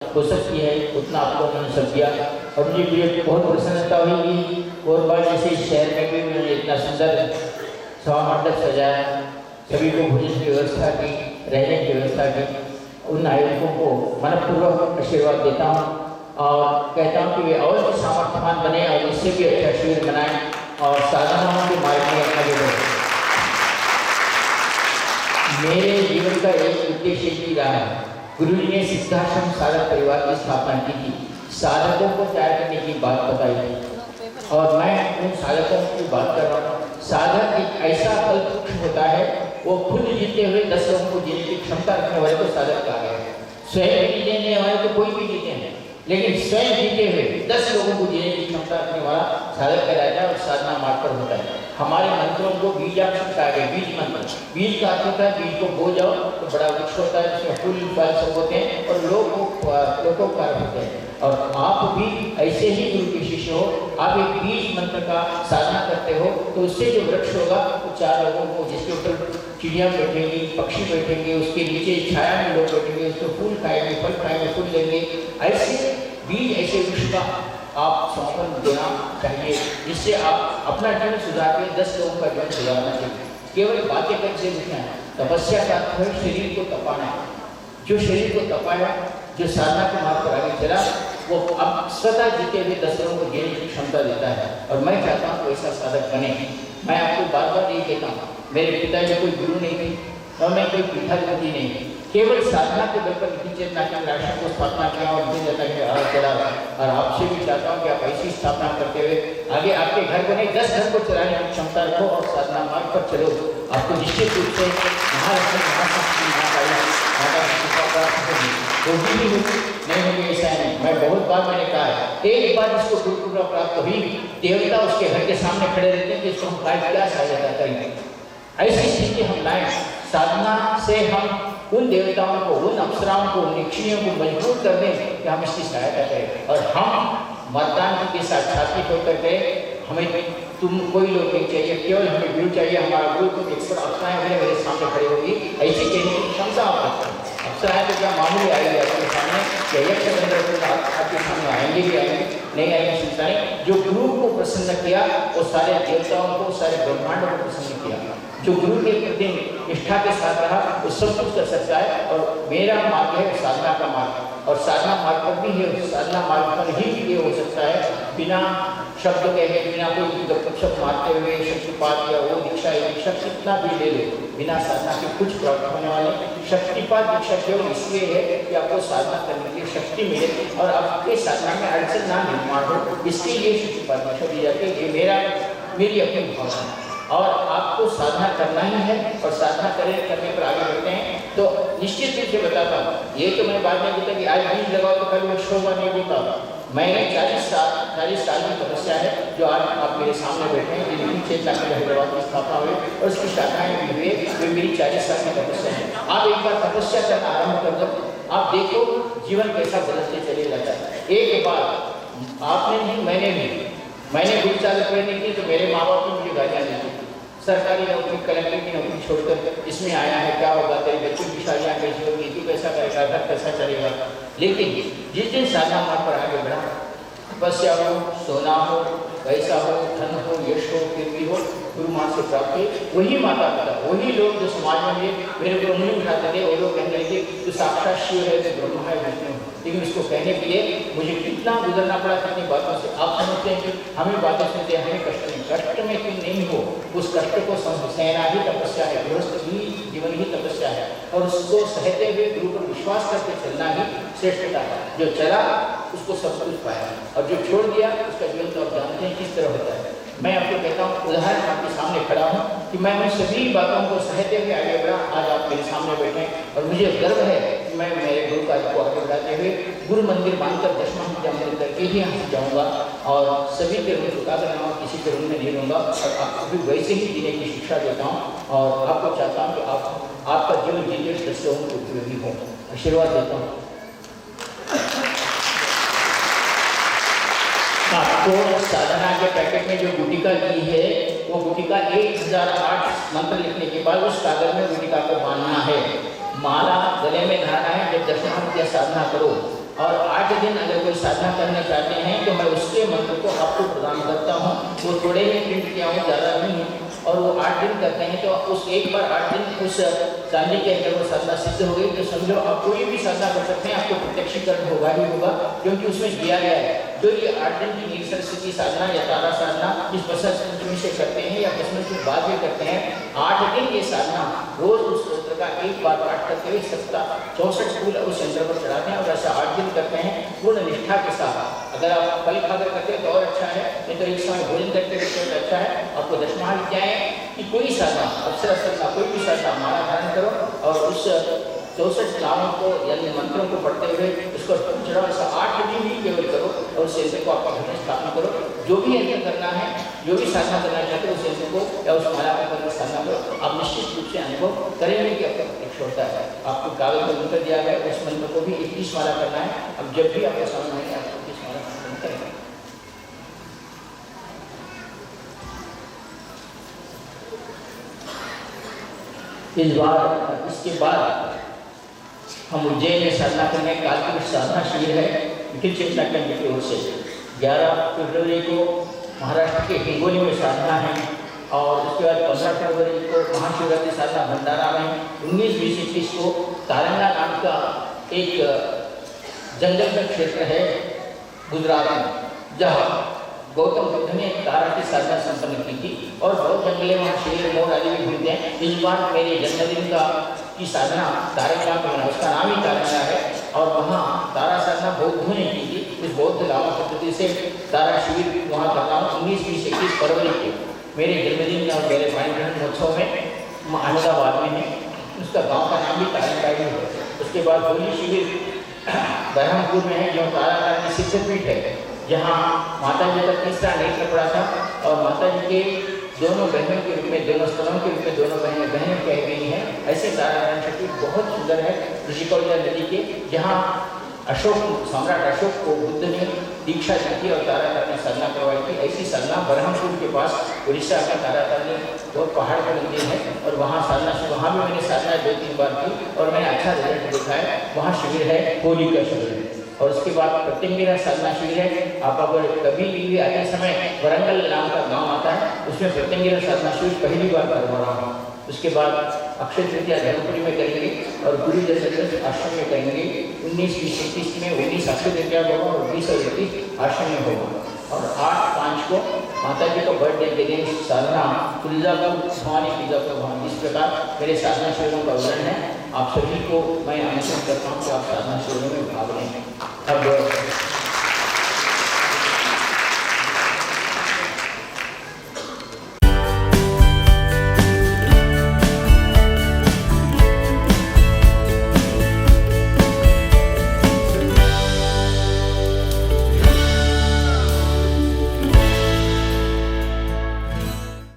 हो सकती है उतना आपको उन्होंने सब किया। और मुझे बहुत प्रसन्नता हुई कि और बार जैसे इस शहर में भी उन्होंने इतना सुंदर सभा मंडप सजाया, सभी को भोजन की व्यवस्था की, रहने की व्यवस्था की। उन आयोजकों को मनपूर्वक आशीर्वाद देता हूँ और कहता हूँ कि वे और भी सामर्थ्यवान बने और इससे भी अच्छा शिविर बनाएं और साधनाओं के मार्ग में आगे बढ़ें। मेरे जीवन का एक उद्देश्य भी रहा है। गुरु जी ने सिद्धाश्रम साधक परिवार की स्थापना की थी, साधकों को तैयार करने की बात बताई थी और मैं उन साधकों की बात कर रहा हूँ। साधक एक ऐसा कल्प होता है, वो खुद जीते हुए 10 लोगों को जीने की क्षमता रखने वाले को साधक कहा गया है। स्वयं भी जीने वाले तो कोई भी जीते हैं, लेकिन स्वयं जीते हुए 10 लोगों को जीने की क्षमता रखने वाला साधक कहलाता है और साधना मार्ग पर होता है। हमारे मंत्रों को बीजाक्षर कहा गया, बीज मंत्र। बीज का अर्थ होता है बीज को बो जाओ तो बड़ा वृक्ष होता है, जिसमें फूल फल सब होते हैं और लोकोपकार होते हैं। और आप भी ऐसे ही गुरु के शिष्य हो, आप एक बीज मंत्र का साधना करते हो तो उससे जो वृक्ष होगा वो 4 लोगों को, जिसके ऊपर चिड़िया बैठेंगी, पक्षी बैठेंगे, उसके नीचे छाया में लोग बैठेंगे, उसको फूल खाएंगे, फल खाएंगे, फूल लेंगे। ऐसे बीज, ऐसे वृक्ष का आप समर्पण देना चाहिए, जिससे आप अपना जीवन सुधार के 10 लोगों का जीवन सुधारना चाहिए। केवल बातें करके नहीं है, तपस्या का अर्थ है शरीर को तपाना है। जो शरीर को तपाया, जो साधना के मार्ग पर आगे चला, वो अब स्वतः जीते हुए 10 लोगों को जीने की क्षमता देता है और मैं चाहता हूँ कोई ऐसा साधक बने। मैं आपको बार बार ये कहता हूँ, मेरे पिताजी कोई गुरु नहीं थे और मैं कोई पीठाधिपति नहीं, केवल साधना के बल पर नीति चेतना के राष्ट्र को स्थापना किया और मुझे जाता है आगे चला। और आपसे भी चाहता हूँ कि आप ऐसी स्थापना करते हुए आगे आपके घर को नहीं 10 घर को चलाने की क्षमता रखो और साधना मार्ग पर चलो। आपको निश्चित रूप से महालक्ष्मी, महाशक्ति, महाकाली, माता की प्राप्त होगी, नहीं होगी ऐसा नहीं। मैं बहुत बार मैंने कहा है, एक बार जिसको गुरुकृपा प्राप्त हुई, देवता उसके घर के सामने खड़े रहते हैं कि इसको हम क्या सहायता करेंगे। ऐसी स्थिति हम लाएं, साधना से हम उन देवताओं को, उन अप्सराओं को, निक्षियों को मजबूर कर दें कि हम इसकी सहायता करें और हम मतदान के साथ छाती होकर के हमें तुम कोई लोग नहीं चाहिए, केवल हमें गुरु चाहिए। हमारा गुरु तुम 100 अप्सराएं मेरे सामने खड़े होगी, ऐसी कहने की क्षमता आप रखते हैं। अप्सराएं तो क्या मामूली आएगी आपके सामने, आपके सामने आएंगे भी आएंगे, नहीं आएंगे चिंता नहीं। जो गुरु को प्रसन्न किया वो सारे देवताओं को, सारे ब्रह्मांड को प्रसन्न किया। जो गुरु के प्रति निष्ठा के साथ रहा वो सब कुछ कर सकता है। और मेरा मार्ग है साधना का मार्ग, और साधना मार्ग पर भी है, साधना मार्ग पर ही ये हो सकता है बिना शब्द कहे, बिना कोई गपशप मारते हुए शक्तिपात या वो दीक्षा, ये दीक्षा कितना भी ले लो, बिना साधना के कुछ प्राप्त होने वाले। शक्तिपात दीक्षा केवल इसलिए है कि आपको साधना करने की शक्ति मिले और आपके साधना में अड़चन ना निर्माण हो, इसके लिए शक्तिपात दीक्षा दी जाती है। ये मेरी अपनी भावना है और आपको साधना करना ही है और साधना करने पर आगे बढ़ते हैं तो निश्चित रूप से बताता हूँ। ये तो मैं बाद में कहता कि आज बीज लगाओ तो कल वो शोभा नहीं होता। मैंने 40 साल की तपस्या है जो आज आप मेरे सामने बैठे हैं, जिनकी चेतना की हैदराबाद की स्थापना हुई और उसकी शाखाएं भी हुई, वे मेरी 40 साल की तपस्या है। आप एक बार तपस्या करना आरम्भ कर दो, आप देखो जीवन कैसा बदलते चले जाता है। एक बार आपने नहीं, मैंने गुरु चालक करने की तो मेरे माँ बाप ने मुझे गालियाँ दी थी। सरकारी नौकरी, कलेक्टर की नौकरी छोड़कर इसमें आया है, क्या होगा, तेरे बच्चों की शादियाँ कैसी होगी, तू कैसा करेगा, घर कैसा चलेगा। लेकिन जिस दिन साधना मार्ग पर आगे बढ़ा, तपस्या हो, सोना हो, पैसा हो, धन हो, यश हो, कीर्ति हो, गुरु माँ से प्राप्त हुई। वही माता पिता, वही लोग जो समाज में मेरे को नहीं उठाते थे, वो लोग कहने लगे तू साक्षात शिव है, तो ब्रह्म है, विष्णु। लेकिन इसको कहने के लिए मुझे कितना गुजरना पड़ा, कितनी बातों से। आप समझते हैं कि हमें बातें सुनते हैं, हमें कष्ट में तुम नहीं हो, उस कष्ट को सहना ही तपस्या है। गृहस्थ भी जीवन ही तपस्या है और उसको सहते हुए गुरु पर विश्वास करके चलना ही श्रेष्ठता है। जो चला उसको सब कुछ पाया और जो छोड़ दिया उसका जीवन तो आप जानते हैं किस तरह होता है। मैं आपको कहता हूँ, उदाहरण आपके सामने खड़ा हूँ कि मैं उन सभी बातों को सहते हुए आगे बढ़ा, आज आप मेरे सामने बैठे और मुझे गर्व है कि मैं मेरे गुरु कार्य को आगे बढ़ाते हुए गुरु मंदिर मानकर 10वां पूजा मंदिर करके ही यहाँ जाऊँगा और सभी के रूम चुका कर रहूँगा, किसी के रूम में नहीं रहूँगा और आपको भी वैसे ही जीने की शिक्षा देता हूँ और आपको चाहता हूँ कि आपका जीवन जीते सच्चे हो, उपयोगी हो, आशीर्वाद देता हूँ। आपको साधना के पैकेट में जो गुटिका दी है वो गुटिका 1008 मंत्र लिखने के बाद उस कागज में गुटिका को बांधना है, माला गले में धारना है। जब 10वां पूजा साधना करो और 8 दिन अगर कोई साधना करना चाहते हैं तो मैं उसके मंत्र को आपको प्रदान करता हूँ। वो थोड़े ही प्रिंट किया हूँ, ज़्यादा नहीं है, और वो 8 दिन करते हैं तो उस एक बार 8 दिन उस चांदी के अंदर वो साधना सिद्ध हो गई तो समझो आप कोई भी साधना कर सकते हैं, आपको प्रत्यक्षीकरण होगा ही होगा, क्योंकि उसमें दिया गया है। जो ये 8 दिन की नील सरस्वती साधना या तारा साधना इस बसंत पंचमी से करते हैं या बसंत के बाद भी करते हैं, 8 दिन ये साधना रोज उस स्त्रोत्र का एक बार पाठ करते हुए 64 फूल उस यंत्र पर चढ़ाते हैं और ऐसा 8 दिन करते हैं पूर्ण निष्ठा के साथ। अगर आप फल खाकर करते हैं तो और अच्छा है, नहीं तो एक समय भोजन करते हुए तो अच्छा है। आपको 10 महाविद्याएं कि कोई साधना, अक्षर साधना, कोई भी साधना माला धारण करो और उस 64 नामों को यानी मंत्रों को पढ़ते हुए उसको चढ़ाओ। ऐसा 8 दिन ही केवल करो और उस यंत्र को आपका घर में स्थापना करो। जो भी यंत्र करना है, जो भी साधना करना चाहते हो उस यंत्र को या उस माला को साधना करो, आप निश्चित रूप से अनुभव करेंगे कि आपका प्रत्यक्ष होता है। आपको कागज में मंत्र दिया गया, उस मंत्र को भी 21 माला करना है। अब जब भी आपको समझ में आए आपको 21 माला करेंगे। इसके बाद हम उज्जैन में साधना करने कालपुरुष साधना शिविर है निखिल चेतना केंद्र की ओर से 11 फरवरी को महाराष्ट्र के हिंगोली में साधना है और उसके बाद 15 फरवरी को महाशिवरात्रि साधना भंडारा में, 19, 20, 21 को तारंगा नाम का एक जंगल का क्षेत्र है गुजरात में, जहाँ गौतम बुद्ध ने तारा की साधना संपन्न की थी और बहुत जंगले वहाँ शेर मोर आदि भी घूमते हैं। इस बार मेरे जन्मदिन की साधना तारंगा में बना, उसका नाम ही तारंगा है और वहाँ तारा साधना बौद्धों ने की थी। इस बौद्ध लामा पद्धति से तारा शिविर वहाँ कर रहा हूँ 19, 20, 21 फरवरी के मेरे जन्मदिन और मेरे पानी ग्रहण महोत्सव में अहमदाबाद में है। उसका गाँव का नाम भी तारंगा ही है। उसके बाद होली शिविर बरहमपुर में है, जो तारा की सिद्धपीठ है, जहाँ माता जी का तीसरा नेत्र पड़ा था और माता जी के दोनों बहनों के रूप में, दोनों स्तनों के रूप में दोनों बहनें कही गई हैं। ऐसे तारानारायण शक्ति बहुत सुंदर है ऋषिकौलिया नदी के, जहाँ सम्राट अशोक को बुद्ध ने दीक्षा दी थी और तारातार ने साधना करवाई थी। ऐसी साधना बरहमपुर के पास उड़ीसा में तारातार ने बहुत पहाड़ पर मंदिर है और वहाँ साधना, वहाँ भी मैंने साधना 2-3 बार की और मैंने अच्छा रिजल्ट देखा है। वहाँ शिविर है, होली का शिविर है। और उसके बाद प्रत्यंगिरा साधना शिविर है। आप अगर कभी भी आते समय वरंगल नाम का गांव आता है, उसमें प्रत्यंगिरा साधना शिविर पहली बार करवा रहा हूँ। उसके बाद अक्षय तृतीया धर्मपुरी में करेंगे और गुरु दशरथ आश्रम में करेंगे। 19, 20, 21 में 19 अक्षय तृतीया होगा और 20 और 21 आश्रम में होगा। और 8/5 को माता जी को बर्थडे के दिन साधना तुलजापुर भवानी तुलजापुर भवानी। इस प्रकार मेरे साधना शिविरों का विवरण है। आप सभी को मैं आमंत्रित करता हूँ कि आप साधना शिविरों में भाग लें। अब